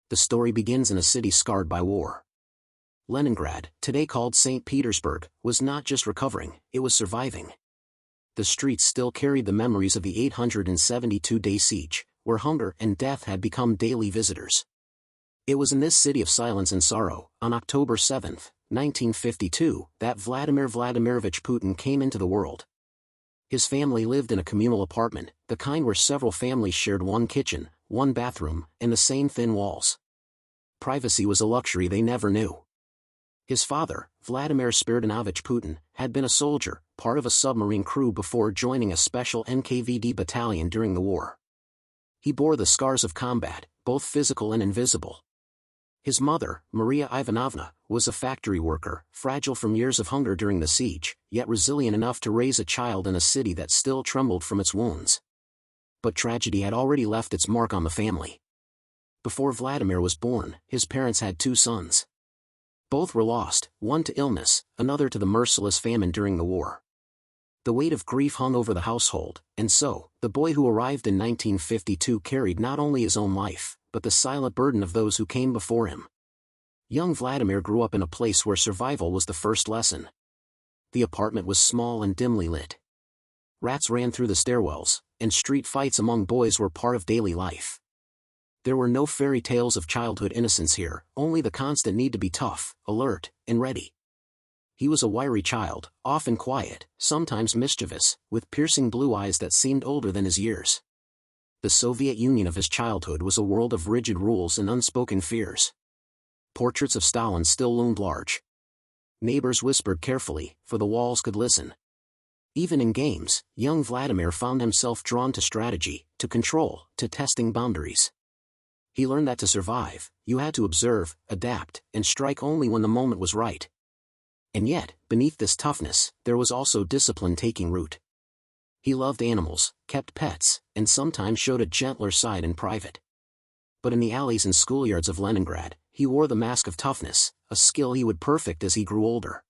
The story begins in a city scarred by war. Leningrad, today called St. Petersburg, was not just recovering, it was surviving. The streets still carried the memories of the 872-day siege, where hunger and death had become daily visitors. It was in this city of silence and sorrow, on October 7, 1952, that Vladimir Vladimirovich Putin came into the world. His family lived in a communal apartment, the kind where several families shared one kitchen, one bathroom, and the same thin walls. Privacy was a luxury they never knew. His father, Vladimir Spiridonovich Putin, had been a soldier, part of a submarine crew before joining a special NKVD battalion during the war. He bore the scars of combat, both physical and invisible. His mother, Maria Ivanovna, was a factory worker, fragile from years of hunger during the siege, yet resilient enough to raise a child in a city that still trembled from its wounds. But tragedy had already left its mark on the family. Before Vladimir was born, his parents had two sons. Both were lost, one to illness, another to the merciless famine during the war. The weight of grief hung over the household, and so, the boy who arrived in 1952 carried not only his own life, but the silent burden of those who came before him. Young Vladimir grew up in a place where survival was the first lesson. The apartment was small and dimly lit. Rats ran through the stairwells, and street fights among boys were part of daily life. There were no fairy tales of childhood innocence here, only the constant need to be tough, alert, and ready. He was a wiry child, often quiet, sometimes mischievous, with piercing blue eyes that seemed older than his years. The Soviet Union of his childhood was a world of rigid rules and unspoken fears. Portraits of Stalin still loomed large. Neighbors whispered carefully, for the walls could listen. Even in games, young Vladimir found himself drawn to strategy, to control, to testing boundaries. He learned that to survive, you had to observe, adapt, and strike only when the moment was right. And yet, beneath this toughness, there was also discipline taking root. He loved animals, kept pets, and sometimes showed a gentler side in private. But in the alleys and schoolyards of Leningrad, he wore the mask of toughness, a skill he would perfect as he grew older.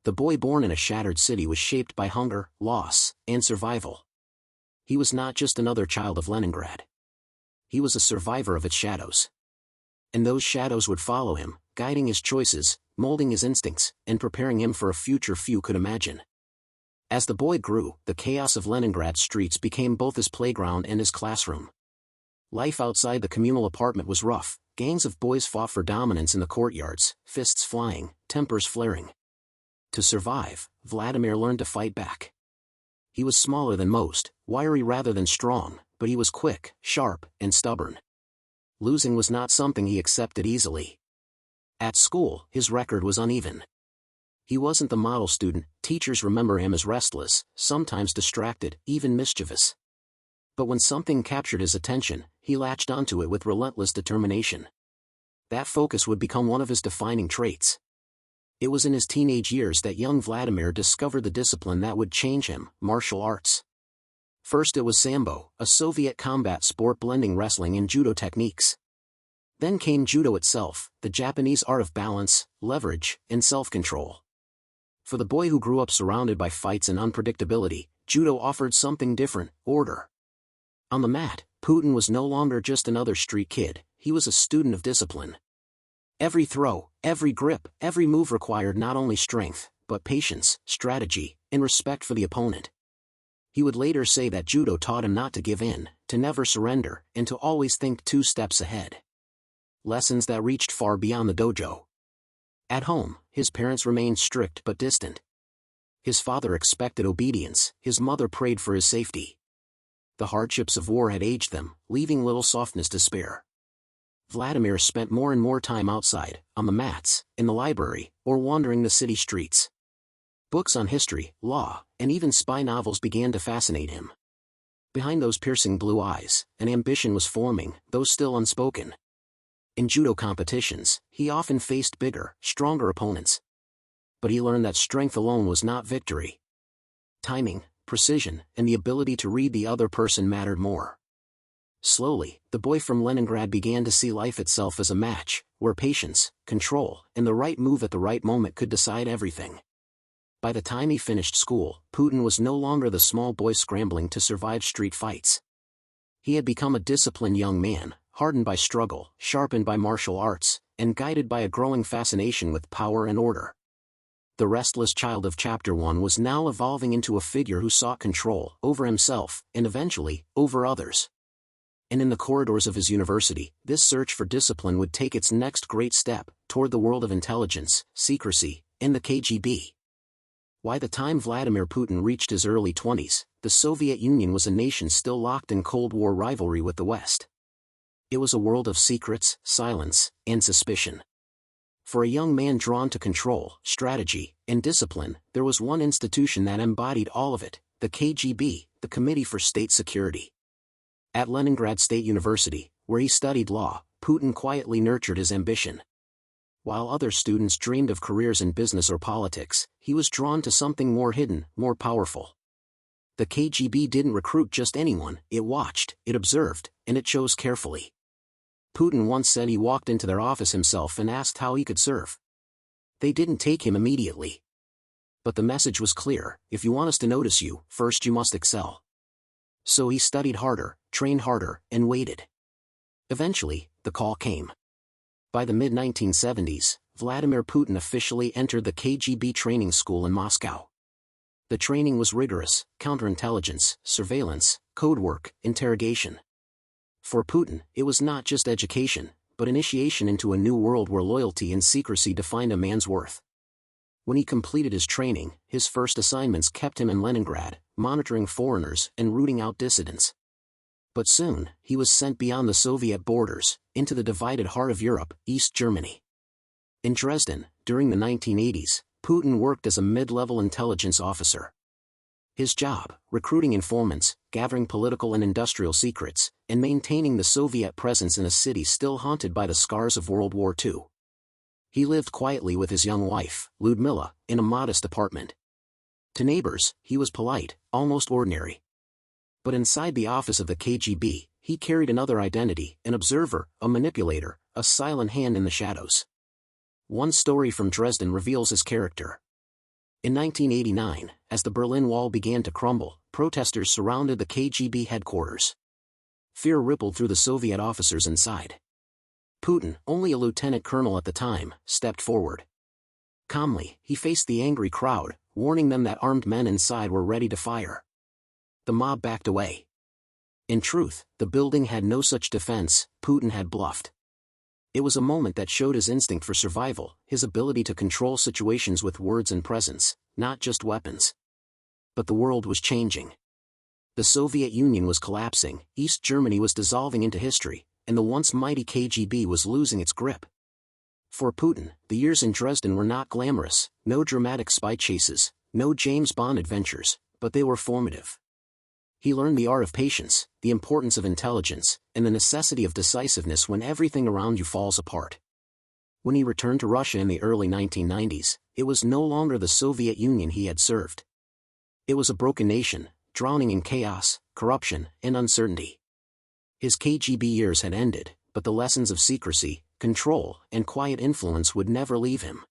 The boy born in a shattered city was shaped by hunger, loss, and survival. He was not just another child of Leningrad. He was a survivor of its shadows. And those shadows would follow him, guiding his choices, molding his instincts, and preparing him for a future few could imagine. As the boy grew, the chaos of Leningrad streets became both his playground and his classroom. Life outside the communal apartment was rough. Gangs of boys fought for dominance in the courtyards, fists flying, tempers flaring. To survive, Vladimir learned to fight back. He was smaller than most, wiry rather than strong, but he was quick, sharp, and stubborn. Losing was not something he accepted easily. At school, his record was uneven. He wasn't the model student. Teachers remember him as restless, sometimes distracted, even mischievous. But when something captured his attention, he latched onto it with relentless determination. That focus would become one of his defining traits. It was in his teenage years that young Vladimir discovered the discipline that would change him: martial arts. First it was Sambo, a Soviet combat sport blending wrestling and judo techniques. Then came judo itself, the Japanese art of balance, leverage, and self-control. For the boy who grew up surrounded by fights and unpredictability, judo offered something different: order. On the mat, Putin was no longer just another street kid, he was a student of discipline. Every throw, every grip, every move required not only strength, but patience, strategy, and respect for the opponent. He would later say that judo taught him not to give in, to never surrender, and to always think 2 steps ahead. Lessons that reached far beyond the dojo. At home, his parents remained strict but distant. His father expected obedience, his mother prayed for his safety. The hardships of war had aged them, leaving little softness to spare. Vladimir spent more and more time outside, on the mats, in the library, or wandering the city streets. Books on history, law, and even spy novels began to fascinate him. Behind those piercing blue eyes, an ambition was forming, though still unspoken. In judo competitions, he often faced bigger, stronger opponents. But he learned that strength alone was not victory. Timing, precision, and the ability to read the other person mattered more. Slowly, the boy from Leningrad began to see life itself as a match, where patience, control, and the right move at the right moment could decide everything. By the time he finished school, Putin was no longer the small boy scrambling to survive street fights. He had become a disciplined young man, hardened by struggle, sharpened by martial arts, and guided by a growing fascination with power and order. The restless child of Chapter 1 was now evolving into a figure who sought control over himself, and eventually, over others. And in the corridors of his university, this search for discipline would take its next great step, toward the world of intelligence, secrecy, and the KGB. By the time Vladimir Putin reached his early 20s, the Soviet Union was a nation still locked in Cold War rivalry with the West. It was a world of secrets, silence, and suspicion. For a young man drawn to control, strategy, and discipline, there was one institution that embodied all of it, the KGB, the Committee for State Security. At Leningrad State University, where he studied law, Putin quietly nurtured his ambition. While other students dreamed of careers in business or politics, he was drawn to something more hidden, more powerful. The KGB didn't recruit just anyone, it watched, it observed, and it chose carefully. Putin once said he walked into their office himself and asked how he could serve. They didn't take him immediately. But the message was clear: if you want us to notice you, first you must excel. So he studied harder, trained harder, and waited. Eventually, the call came. By the mid-1970s, Vladimir Putin officially entered the KGB training school in Moscow. The training was rigorous: counterintelligence, surveillance, code work, interrogation. For Putin, it was not just education, but initiation into a new world where loyalty and secrecy defined a man's worth. When he completed his training, his first assignments kept him in Leningrad, monitoring foreigners and rooting out dissidents. But soon, he was sent beyond the Soviet borders, into the divided heart of Europe, East Germany. In Dresden, during the 1980s, Putin worked as a mid-level intelligence officer. His job: recruiting informants, gathering political and industrial secrets, and maintaining the Soviet presence in a city still haunted by the scars of World War II. He lived quietly with his young wife, Ludmila, in a modest apartment. To neighbors, he was polite, almost ordinary. But inside the office of the KGB, he carried another identity: an observer, a manipulator, a silent hand in the shadows. One story from Dresden reveals his character. In 1989, as the Berlin Wall began to crumble, protesters surrounded the KGB headquarters. Fear rippled through the Soviet officers inside. Putin, only a lieutenant colonel at the time, stepped forward. Calmly, he faced the angry crowd, warning them that armed men inside were ready to fire. The mob backed away. In truth, the building had no such defense. Putin had bluffed. It was a moment that showed his instinct for survival, his ability to control situations with words and presence, not just weapons. But the world was changing. The Soviet Union was collapsing, East Germany was dissolving into history, and the once mighty KGB was losing its grip. For Putin, the years in Dresden were not glamorous: no dramatic spy chases, no James Bond adventures, but they were formative. He learned the art of patience, the importance of intelligence, and the necessity of decisiveness when everything around you falls apart. When he returned to Russia in the early 1990s, it was no longer the Soviet Union he had served. It was a broken nation, drowning in chaos, corruption, and uncertainty. His KGB years had ended, but the lessons of secrecy, control, and quiet influence would never leave him.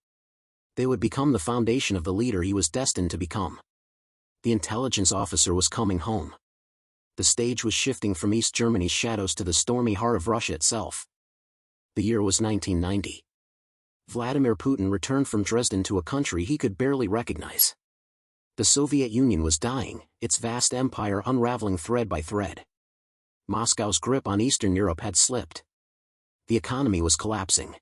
They would become the foundation of the leader he was destined to become. The intelligence officer was coming home. The stage was shifting from East Germany's shadows to the stormy heart of Russia itself. The year was 1990. Vladimir Putin returned from Dresden to a country he could barely recognize. The Soviet Union was dying, its vast empire unraveling thread by thread. Moscow's grip on Eastern Europe had slipped. The economy was collapsing.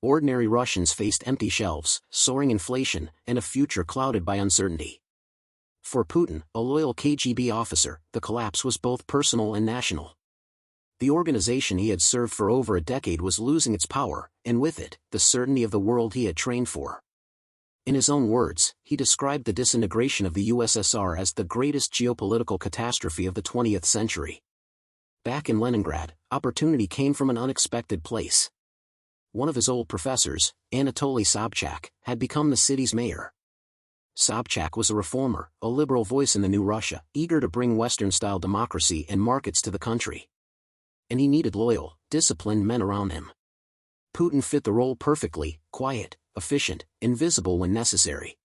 Ordinary Russians faced empty shelves, soaring inflation, and a future clouded by uncertainty. For Putin, a loyal KGB officer, the collapse was both personal and national. The organization he had served for over a decade was losing its power, and with it, the certainty of the world he had trained for. In his own words, he described the disintegration of the USSR as the greatest geopolitical catastrophe of the 20th century. Back in Leningrad, opportunity came from an unexpected place. One of his old professors, Anatoly Sobchak, had become the city's mayor. Sobchak was a reformer, a liberal voice in the new Russia, eager to bring Western-style democracy and markets to the country. And he needed loyal, disciplined men around him. Putin fit the role perfectly: quiet, efficient, invisible when necessary.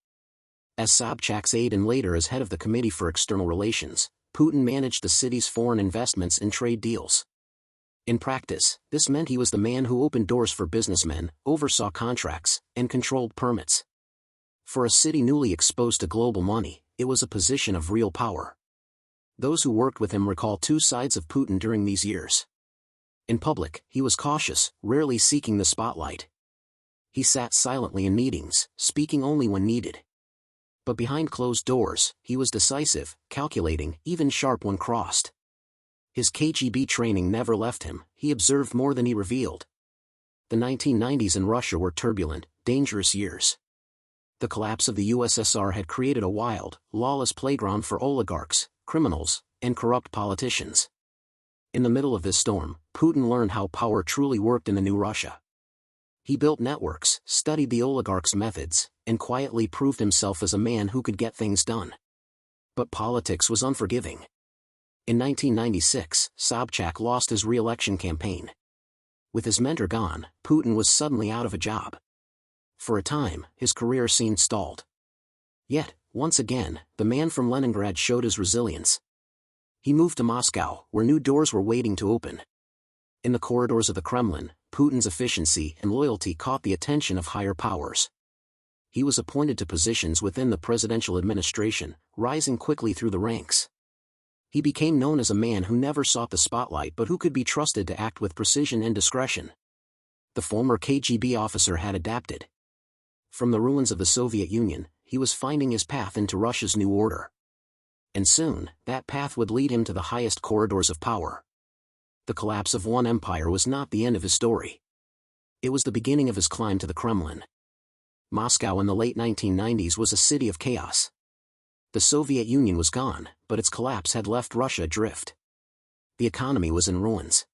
As Sobchak's aide and later as head of the Committee for External Relations, Putin managed the city's foreign investments and trade deals. In practice, this meant he was the man who opened doors for businessmen, oversaw contracts, and controlled permits. For a city newly exposed to global money, it was a position of real power. Those who worked with him recall two sides of Putin during these years. In public, he was cautious, rarely seeking the spotlight. He sat silently in meetings, speaking only when needed. But behind closed doors, he was decisive, calculating, even sharp when crossed. His KGB training never left him, he observed more than he revealed. The 1990s in Russia were turbulent, dangerous years. The collapse of the USSR had created a wild, lawless playground for oligarchs, criminals, and corrupt politicians. In the middle of this storm, Putin learned how power truly worked in the new Russia. He built networks, studied the oligarchs' methods, and quietly proved himself as a man who could get things done. But politics was unforgiving. In 1996, Sobchak lost his re-election campaign. With his mentor gone, Putin was suddenly out of a job. For a time, his career seemed stalled. Yet, once again, the man from Leningrad showed his resilience. He moved to Moscow, where new doors were waiting to open. In the corridors of the Kremlin, Putin's efficiency and loyalty caught the attention of higher powers. He was appointed to positions within the presidential administration, rising quickly through the ranks. He became known as a man who never sought the spotlight but who could be trusted to act with precision and discretion. The former KGB officer had adapted. From the ruins of the Soviet Union, he was finding his path into Russia's new order. And soon, that path would lead him to the highest corridors of power. The collapse of one empire was not the end of his story. It was the beginning of his climb to the Kremlin. Moscow in the late 1990s was a city of chaos. The Soviet Union was gone, but its collapse had left Russia adrift. The economy was in ruins.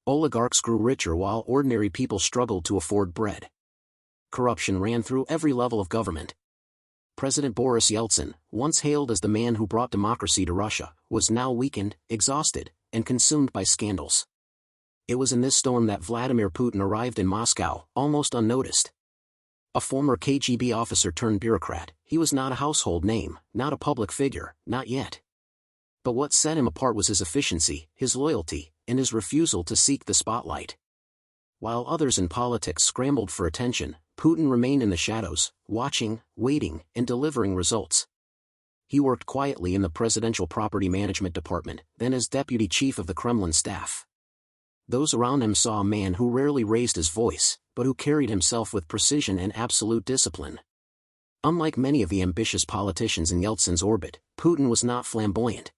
Oligarchs grew richer while ordinary people struggled to afford bread. Corruption ran through every level of government. President Boris Yeltsin, once hailed as the man who brought democracy to Russia, was now weakened, exhausted, and consumed by scandals. It was in this storm that Vladimir Putin arrived in Moscow, almost unnoticed. A former KGB officer turned bureaucrat, he was not a household name, not a public figure, not yet. But what set him apart was his efficiency, his loyalty, and his refusal to seek the spotlight. While others in politics scrambled for attention, Putin remained in the shadows, watching, waiting, and delivering results. He worked quietly in the Presidential Property Management Department, then as deputy chief of the Kremlin staff. Those around him saw a man who rarely raised his voice, but who carried himself with precision and absolute discipline. Unlike many of the ambitious politicians in Yeltsin's orbit, Putin was not flamboyant.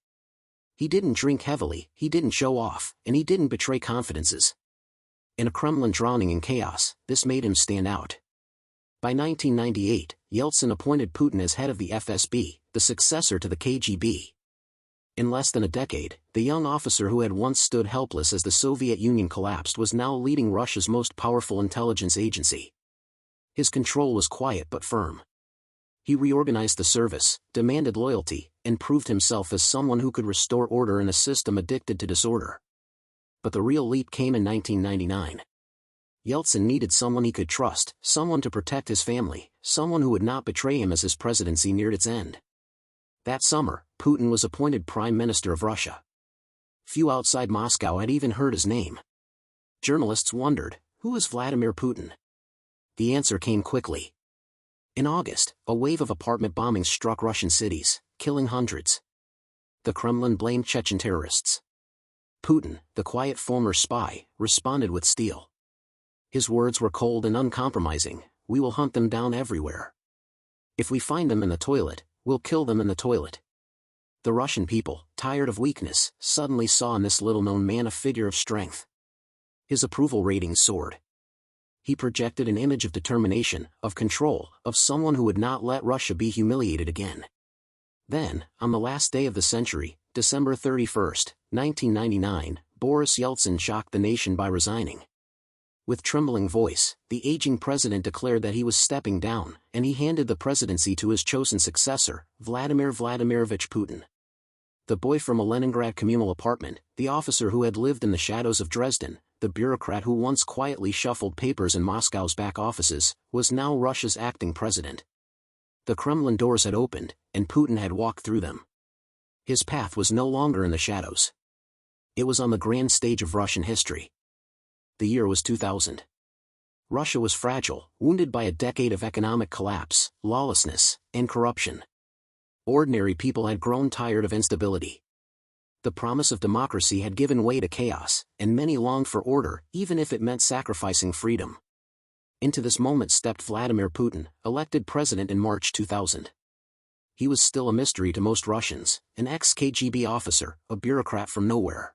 He didn't drink heavily, he didn't show off, and he didn't betray confidences. In a Kremlin drowning in chaos, this made him stand out. By 1998, Yeltsin appointed Putin as head of the FSB, the successor to the KGB. In less than a decade, the young officer who had once stood helpless as the Soviet Union collapsed was now leading Russia's most powerful intelligence agency. His control was quiet but firm. He reorganized the service, demanded loyalty, and proved himself as someone who could restore order in a system addicted to disorder. But the real leap came in 1999. Yeltsin needed someone he could trust, someone to protect his family, someone who would not betray him as his presidency neared its end. That summer, Putin was appointed Prime Minister of Russia. Few outside Moscow had even heard his name. Journalists wondered, who is Vladimir Putin? The answer came quickly. In August, a wave of apartment bombings struck Russian cities, killing hundreds. The Kremlin blamed Chechen terrorists. Putin, the quiet former spy, responded with steel. His words were cold and uncompromising, "We will hunt them down everywhere. If we find them in the toilet, we'll kill them in the toilet." The Russian people, tired of weakness, suddenly saw in this little-known man a figure of strength. His approval ratings soared. He projected an image of determination, of control, of someone who would not let Russia be humiliated again. Then, on the last day of the century, December 31, 1999, Boris Yeltsin shocked the nation by resigning. With trembling voice, the aging president declared that he was stepping down, and he handed the presidency to his chosen successor, Vladimir Vladimirovich Putin. The boy from a Leningrad communal apartment, the officer who had lived in the shadows of Dresden, the bureaucrat who once quietly shuffled papers in Moscow's back offices, was now Russia's acting president. The Kremlin doors had opened, and Putin had walked through them. His path was no longer in the shadows. It was on the grand stage of Russian history. The year was 2000. Russia was fragile, wounded by a decade of economic collapse, lawlessness, and corruption. Ordinary people had grown tired of instability. The promise of democracy had given way to chaos, and many longed for order, even if it meant sacrificing freedom. Into this moment stepped Vladimir Putin, elected president in March 2000. He was still a mystery to most Russians, an ex-KGB officer, a bureaucrat from nowhere.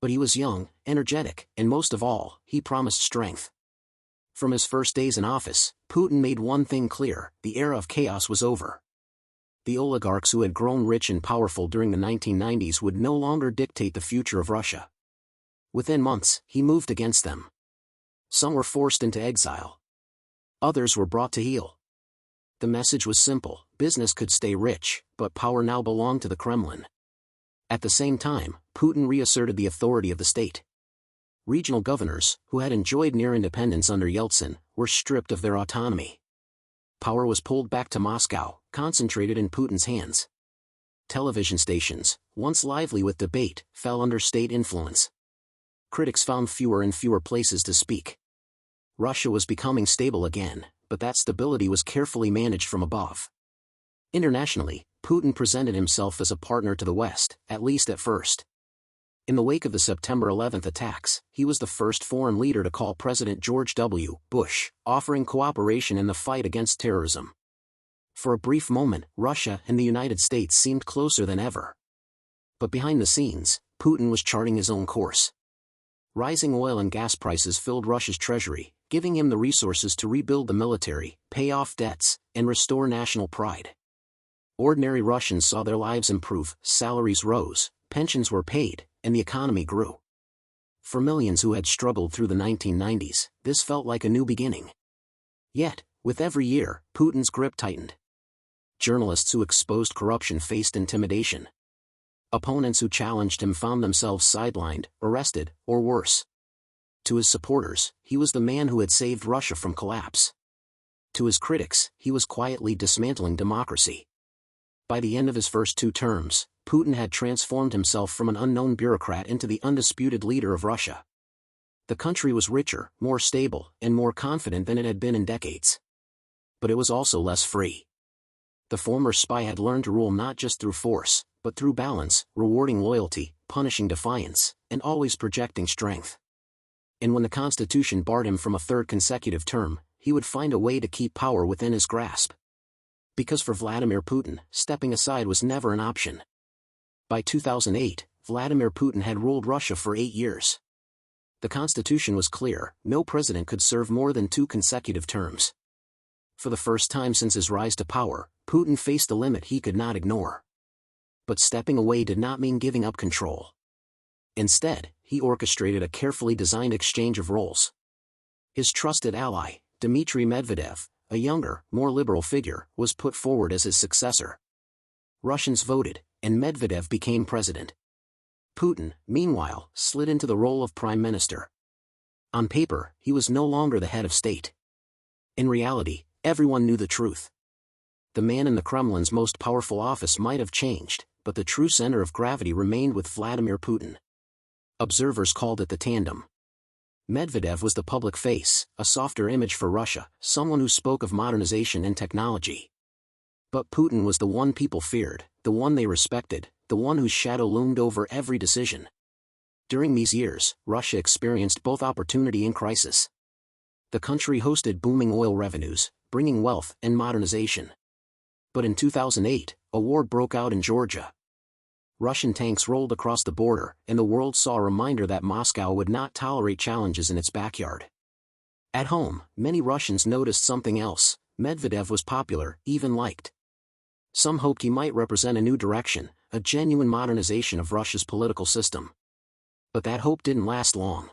But he was young, energetic, and most of all, he promised strength. From his first days in office, Putin made one thing clear: the era of chaos was over. The oligarchs who had grown rich and powerful during the 1990s would no longer dictate the future of Russia. Within months, he moved against them. Some were forced into exile. Others were brought to heel. The message was simple: business could stay rich, but power now belonged to the Kremlin. At the same time, Putin reasserted the authority of the state. Regional governors, who had enjoyed near independence under Yeltsin, were stripped of their autonomy. Power was pulled back to Moscow, concentrated in Putin's hands. Television stations, once lively with debate, fell under state influence. Critics found fewer and fewer places to speak. Russia was becoming stable again, but that stability was carefully managed from above. Internationally, Putin presented himself as a partner to the West, at least at first. In the wake of the September 11th attacks, he was the first foreign leader to call President George W. Bush, offering cooperation in the fight against terrorism. For a brief moment, Russia and the United States seemed closer than ever. But behind the scenes, Putin was charting his own course. Rising oil and gas prices filled Russia's treasury, giving him the resources to rebuild the military, pay off debts, and restore national pride. Ordinary Russians saw their lives improve, salaries rose, pensions were paid, and the economy grew. For millions who had struggled through the 1990s, this felt like a new beginning. Yet, with every year, Putin's grip tightened. Journalists who exposed corruption faced intimidation. Opponents who challenged him found themselves sidelined, arrested, or worse. To his supporters, he was the man who had saved Russia from collapse. To his critics, he was quietly dismantling democracy. By the end of his first 2 terms, Putin had transformed himself from an unknown bureaucrat into the undisputed leader of Russia. The country was richer, more stable, and more confident than it had been in decades. But it was also less free. The former spy had learned to rule not just through force, but through balance, rewarding loyalty, punishing defiance, and always projecting strength. And when the Constitution barred him from a 3rd consecutive term, he would find a way to keep power within his grasp. Because for Vladimir Putin, stepping aside was never an option. By 2008, Vladimir Putin had ruled Russia for 8 years. The Constitution was clear: no president could serve more than 2 consecutive terms. For the first time since his rise to power, Putin faced a limit he could not ignore. But stepping away did not mean giving up control. Instead, he orchestrated a carefully designed exchange of roles. His trusted ally, Dmitry Medvedev, a younger, more liberal figure, was put forward as his successor. Russians voted, and Medvedev became president. Putin, meanwhile, slid into the role of prime minister. On paper, he was no longer the head of state. In reality, everyone knew the truth. The man in the Kremlin's most powerful office might have changed, but the true center of gravity remained with Vladimir Putin. Observers called it the tandem. Medvedev was the public face, a softer image for Russia, someone who spoke of modernization and technology. But Putin was the one people feared, the one they respected, the one whose shadow loomed over every decision. During these years, Russia experienced both opportunity and crisis. The country hosted booming oil revenues, bringing wealth and modernization. But in 2008, a war broke out in Georgia. Russian tanks rolled across the border, and the world saw a reminder that Moscow would not tolerate challenges in its backyard. At home, many Russians noticed something else: Medvedev was popular, even liked. Some hoped he might represent a new direction, a genuine modernization of Russia's political system. But that hope didn't last long.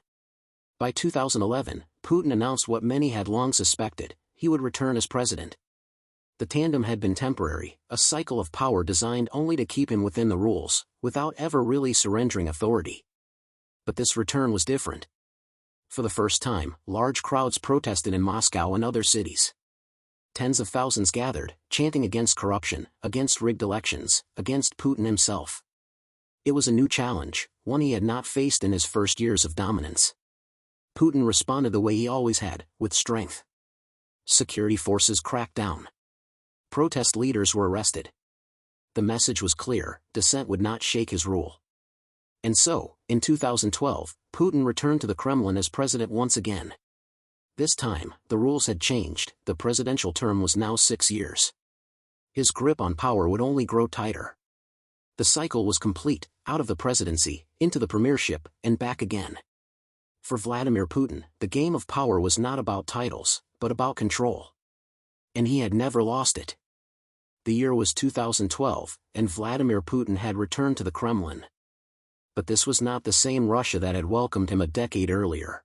By 2011, Putin announced what many had long suspected: he would return as president. The tandem had been temporary, a cycle of power designed only to keep him within the rules, without ever really surrendering authority. But this return was different. For the first time, large crowds protested in Moscow and other cities. Tens of thousands gathered, chanting against corruption, against rigged elections, against Putin himself. It was a new challenge, one he had not faced in his first years of dominance. Putin responded the way he always had, with strength. Security forces cracked down. Protest leaders were arrested. The message was clear: dissent would not shake his rule. And so, in 2012, Putin returned to the Kremlin as president once again. This time, the rules had changed. The presidential term was now 6 years. His grip on power would only grow tighter. The cycle was complete, out of the presidency, into the premiership, and back again. For Vladimir Putin, the game of power was not about titles, but about control. And he had never lost it. The year was 2012, and Vladimir Putin had returned to the Kremlin. But this was not the same Russia that had welcomed him a decade earlier.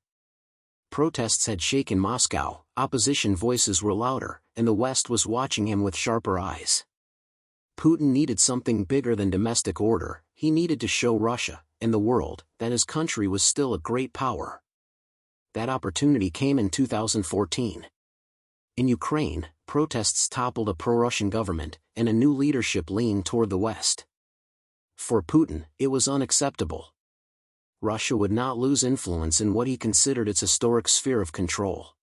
Protests had shaken Moscow, opposition voices were louder, and the West was watching him with sharper eyes. Putin needed something bigger than domestic order. He needed to show Russia, and the world, that his country was still a great power. That opportunity came in 2014. In Ukraine, protests toppled a pro-Russian government, and a new leadership leaned toward the West. For Putin, it was unacceptable. Russia would not lose influence in what he considered its historic sphere of control.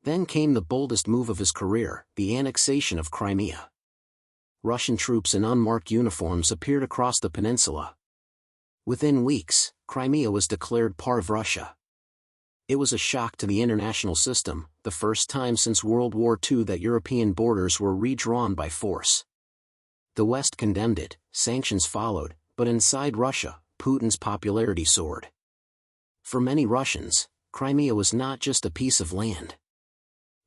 Then came the boldest move of his career, the annexation of Crimea. Russian troops in unmarked uniforms appeared across the peninsula. Within weeks, Crimea was declared part of Russia. It was a shock to the international system, the first time since World War II that European borders were redrawn by force. The West condemned it, sanctions followed, but inside Russia, Putin's popularity soared. For many Russians, Crimea was not just a piece of land.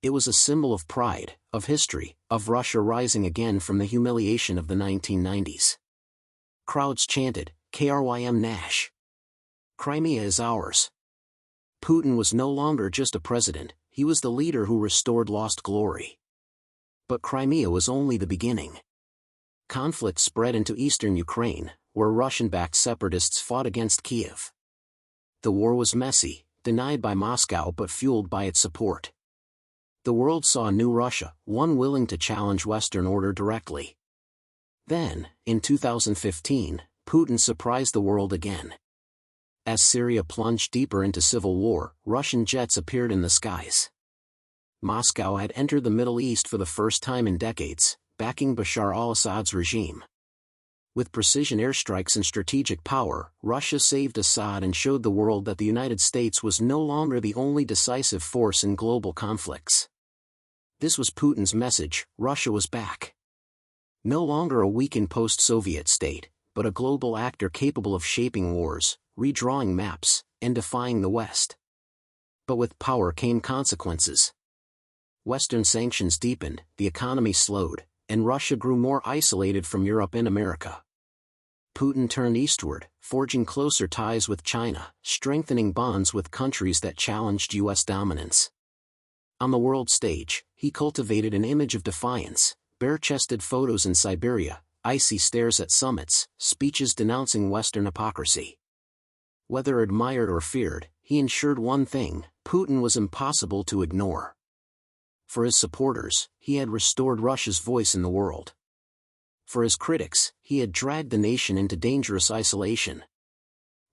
It was a symbol of pride, of history, of Russia rising again from the humiliation of the 1990s. Crowds chanted, "Krym Nash! Crimea is ours!" Putin was no longer just a president, he was the leader who restored lost glory. But Crimea was only the beginning. Conflict spread into eastern Ukraine, where Russian-backed separatists fought against Kiev. The war was messy, denied by Moscow but fueled by its support. The world saw a new Russia, one willing to challenge Western order directly. Then, in 2015, Putin surprised the world again. As Syria plunged deeper into civil war, Russian jets appeared in the skies. Moscow had entered the Middle East for the first time in decades, backing Bashar al-Assad's regime. With precision airstrikes and strategic power, Russia saved Assad and showed the world that the United States was no longer the only decisive force in global conflicts. This was Putin's message: Russia was back. No longer a weakened post-Soviet state, but a global actor capable of shaping wars, redrawing maps, and defying the West. But with power came consequences. Western sanctions deepened, the economy slowed, and Russia grew more isolated from Europe and America. Putin turned eastward, forging closer ties with China, strengthening bonds with countries that challenged U.S. dominance. On the world stage, he cultivated an image of defiance: bare-chested photos in Siberia, icy stares at summits, speeches denouncing Western hypocrisy. Whether admired or feared, he ensured one thing: Putin was impossible to ignore. For his supporters, he had restored Russia's voice in the world. For his critics, he had dragged the nation into dangerous isolation.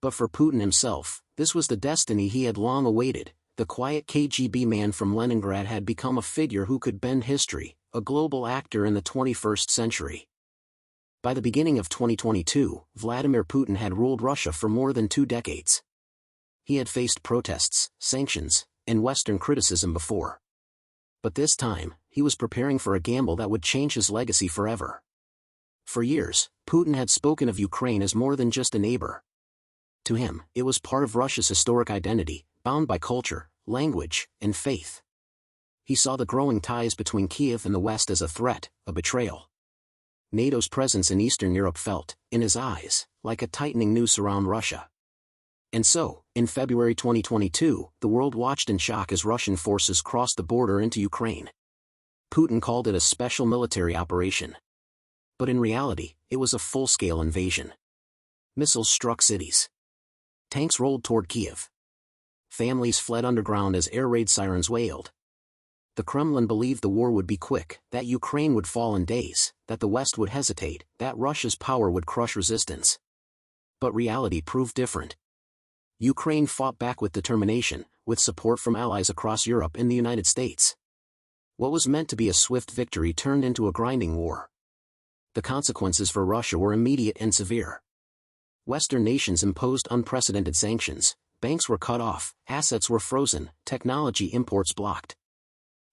But for Putin himself, this was the destiny he had long awaited. The quiet KGB man from Leningrad had become a figure who could bend history, a global actor in the 21st century. By the beginning of 2022, Vladimir Putin had ruled Russia for more than 2 decades. He had faced protests, sanctions, and Western criticism before. But this time, he was preparing for a gamble that would change his legacy forever. For years, Putin had spoken of Ukraine as more than just a neighbor. To him, it was part of Russia's historic identity, bound by culture, language, and faith. He saw the growing ties between Kiev and the West as a threat, a betrayal. NATO's presence in Eastern Europe felt, in his eyes, like a tightening noose around Russia. And so, in February 2022, the world watched in shock as Russian forces crossed the border into Ukraine. Putin called it a special military operation. But in reality, it was a full-scale invasion. Missiles struck cities. Tanks rolled toward Kiev. Families fled underground as air raid sirens wailed. The Kremlin believed the war would be quick, that Ukraine would fall in days, that the West would hesitate, that Russia's power would crush resistance. But reality proved different. Ukraine fought back with determination, with support from allies across Europe and the United States. What was meant to be a swift victory turned into a grinding war. The consequences for Russia were immediate and severe. Western nations imposed unprecedented sanctions, banks were cut off, assets were frozen, technology imports blocked.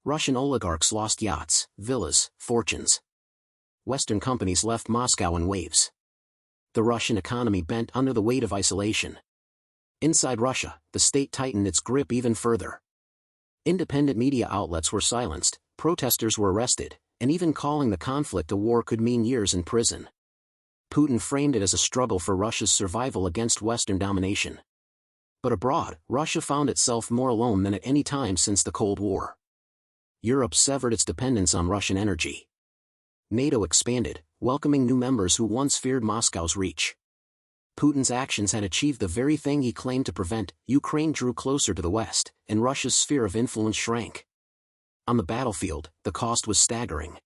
Russian oligarchs lost yachts, villas, fortunes. Western companies left Moscow in waves. The Russian economy bent under the weight of isolation. Inside Russia, the state tightened its grip even further. Independent media outlets were silenced, protesters were arrested, and even calling the conflict a war could mean years in prison. Putin framed it as a struggle for Russia's survival against Western domination. But abroad, Russia found itself more alone than at any time since the Cold War. Europe severed its dependence on Russian energy. NATO expanded, welcoming new members who once feared Moscow's reach. Putin's actions had achieved the very thing he claimed to prevent. Ukraine drew closer to the West, and Russia's sphere of influence shrank. On the battlefield, the cost was staggering.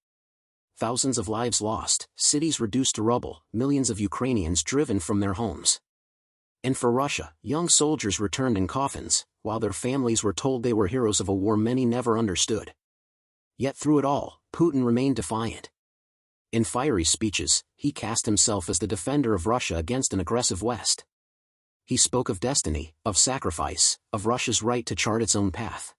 Thousands of lives lost, cities reduced to rubble, millions of Ukrainians driven from their homes. And for Russia, young soldiers returned in coffins, while their families were told they were heroes of a war many never understood. Yet through it all, Putin remained defiant. In fiery speeches, he cast himself as the defender of Russia against an aggressive West. He spoke of destiny, of sacrifice, of Russia's right to chart its own path.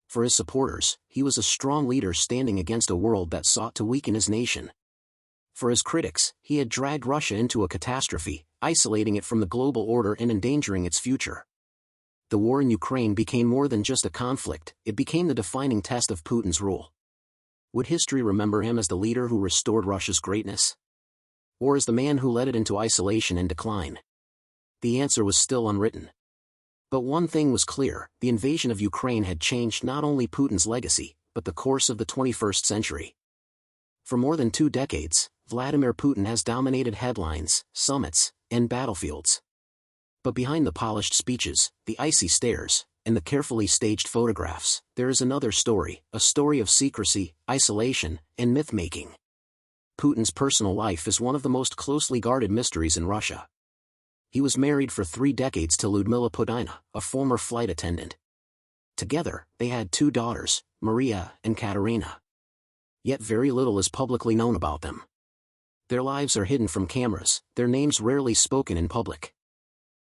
For his supporters, he was a strong leader standing against a world that sought to weaken his nation. For his critics, he had dragged Russia into a catastrophe, isolating it from the global order and endangering its future. The war in Ukraine became more than just a conflict, it became the defining test of Putin's rule. Would history remember him as the leader who restored Russia's greatness? Or as the man who led it into isolation and decline? The answer was still unwritten. But one thing was clear, the invasion of Ukraine had changed not only Putin's legacy, but the course of the 21st century. For more than 2 decades, Vladimir Putin has dominated headlines, summits, and battlefields. But behind the polished speeches, the icy stares, and the carefully staged photographs, there is another story, a story of secrecy, isolation, and myth-making. Putin's personal life is one of the most closely guarded mysteries in Russia. He was married for 3 decades to Lyudmila Putina, a former flight attendant. Together, they had 2 daughters, Maria and Katerina. Yet very little is publicly known about them. Their lives are hidden from cameras, their names rarely spoken in public.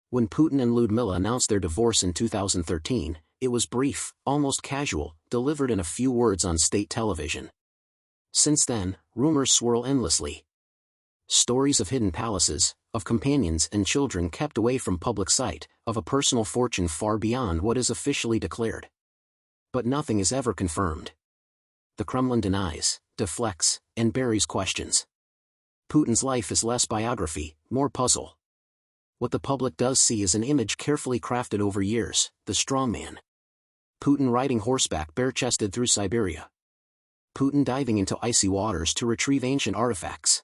When Putin and Lyudmila announced their divorce in 2013, it was brief, almost casual, delivered in a few words on state television. Since then, rumors swirl endlessly. Stories of hidden palaces, of companions and children kept away from public sight, of a personal fortune far beyond what is officially declared. But nothing is ever confirmed. The Kremlin denies, deflects, and buries questions. Putin's life is less biography, more puzzle. What the public does see is an image carefully crafted over years, the strongman. Putin riding horseback bare-chested through Siberia. Putin diving into icy waters to retrieve ancient artifacts.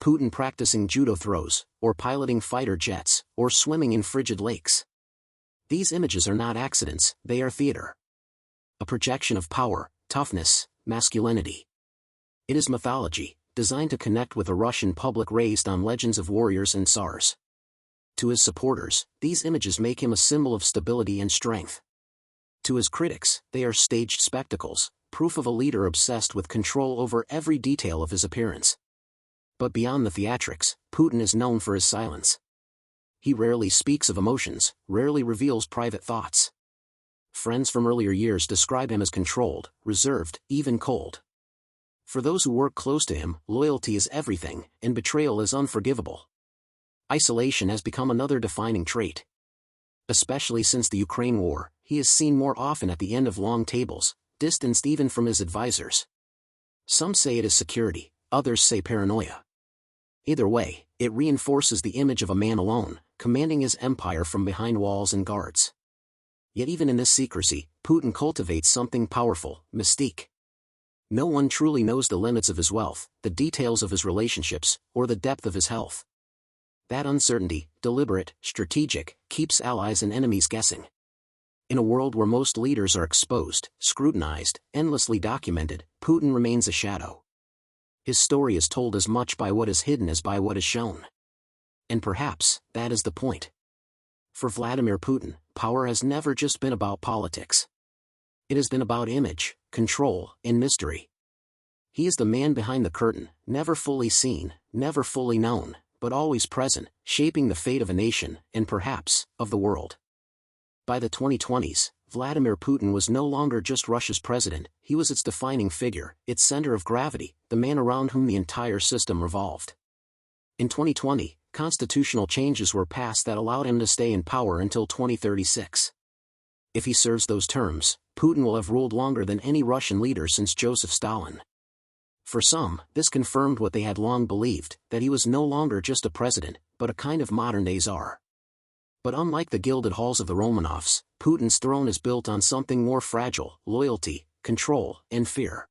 Putin practicing judo throws, or piloting fighter jets, or swimming in frigid lakes. These images are not accidents, they are theater. A projection of power, toughness, masculinity. It is mythology, designed to connect with a Russian public raised on legends of warriors and tsars. To his supporters, these images make him a symbol of stability and strength. To his critics, they are staged spectacles, proof of a leader obsessed with control over every detail of his appearance. But beyond the theatrics, Putin is known for his silence. He rarely speaks of emotions, rarely reveals private thoughts. Friends from earlier years describe him as controlled, reserved, even cold. For those who work close to him, loyalty is everything, and betrayal is unforgivable. Isolation has become another defining trait. Especially since the Ukraine war, he is seen more often at the end of long tables, distanced even from his advisors. Some say it is security, others say paranoia. Either way, it reinforces the image of a man alone, commanding his empire from behind walls and guards. Yet even in this secrecy, Putin cultivates something powerful, mystique. No one truly knows the limits of his wealth, the details of his relationships, or the depth of his health. That uncertainty, deliberate, strategic, keeps allies and enemies guessing. In a world where most leaders are exposed, scrutinized, endlessly documented, Putin remains a shadow. His story is told as much by what is hidden as by what is shown. And perhaps, that is the point. For Vladimir Putin, power has never just been about politics. It has been about image, control, and mystery. He is the man behind the curtain, never fully seen, never fully known, but always present, shaping the fate of a nation, and perhaps, of the world. By the 2020s, Vladimir Putin was no longer just Russia's president, he was its defining figure, its center of gravity, the man around whom the entire system revolved. In 2020, constitutional changes were passed that allowed him to stay in power until 2036. If he serves those terms, Putin will have ruled longer than any Russian leader since Joseph Stalin. For some, this confirmed what they had long believed, that he was no longer just a president, but a kind of modern-day czar. But unlike the gilded halls of the Romanovs, Putin's throne is built on something more fragile: loyalty, control, and fear.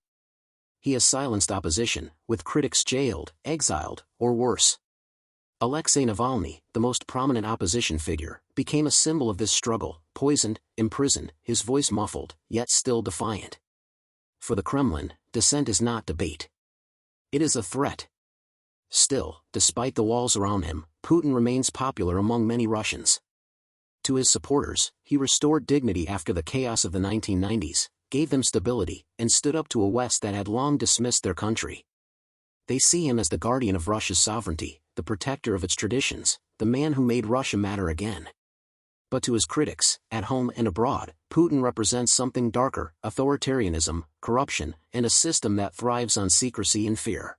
He has silenced opposition, with critics jailed, exiled, or worse. Alexei Navalny, the most prominent opposition figure, became a symbol of this struggle, poisoned, imprisoned, his voice muffled, yet still defiant. For the Kremlin, dissent is not debate. It is a threat. Still, despite the walls around him, Putin remains popular among many Russians. To his supporters, he restored dignity after the chaos of the 1990s, gave them stability, and stood up to a West that had long dismissed their country. They see him as the guardian of Russia's sovereignty, the protector of its traditions, the man who made Russia matter again. But to his critics, at home and abroad, Putin represents something darker: authoritarianism, corruption, and a system that thrives on secrecy and fear.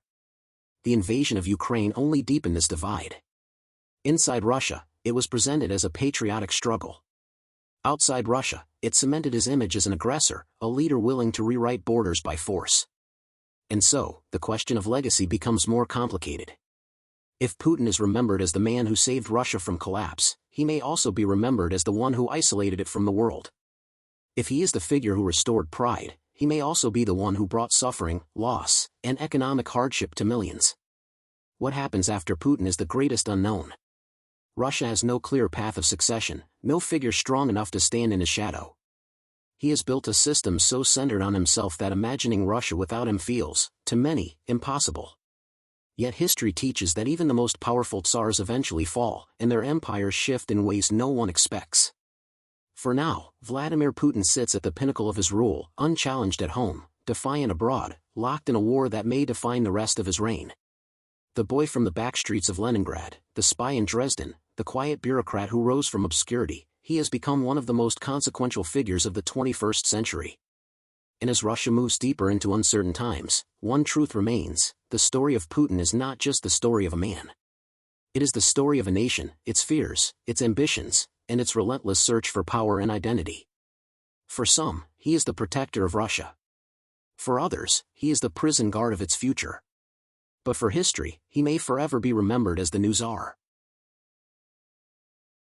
The invasion of Ukraine only deepened this divide. Inside Russia, it was presented as a patriotic struggle. Outside Russia, it cemented his image as an aggressor, a leader willing to rewrite borders by force. And so, the question of legacy becomes more complicated. If Putin is remembered as the man who saved Russia from collapse, he may also be remembered as the one who isolated it from the world. If he is the figure who restored pride, he may also be the one who brought suffering, loss, and economic hardship to millions. What happens after Putin is the greatest unknown. Russia has no clear path of succession, no figure strong enough to stand in his shadow. He has built a system so centered on himself that imagining Russia without him feels, to many, impossible. Yet history teaches that even the most powerful tsars eventually fall, and their empires shift in ways no one expects. For now, Vladimir Putin sits at the pinnacle of his rule, unchallenged at home, defiant abroad, locked in a war that may define the rest of his reign. The boy from the backstreets of Leningrad, the spy in Dresden, the quiet bureaucrat who rose from obscurity, he has become one of the most consequential figures of the 21st century. And as Russia moves deeper into uncertain times, one truth remains: the story of Putin is not just the story of a man. It is the story of a nation, its fears, its ambitions, and its relentless search for power and identity. For some, he is the protector of Russia. For others, he is the prison guard of its future. But for history, he may forever be remembered as the new czar.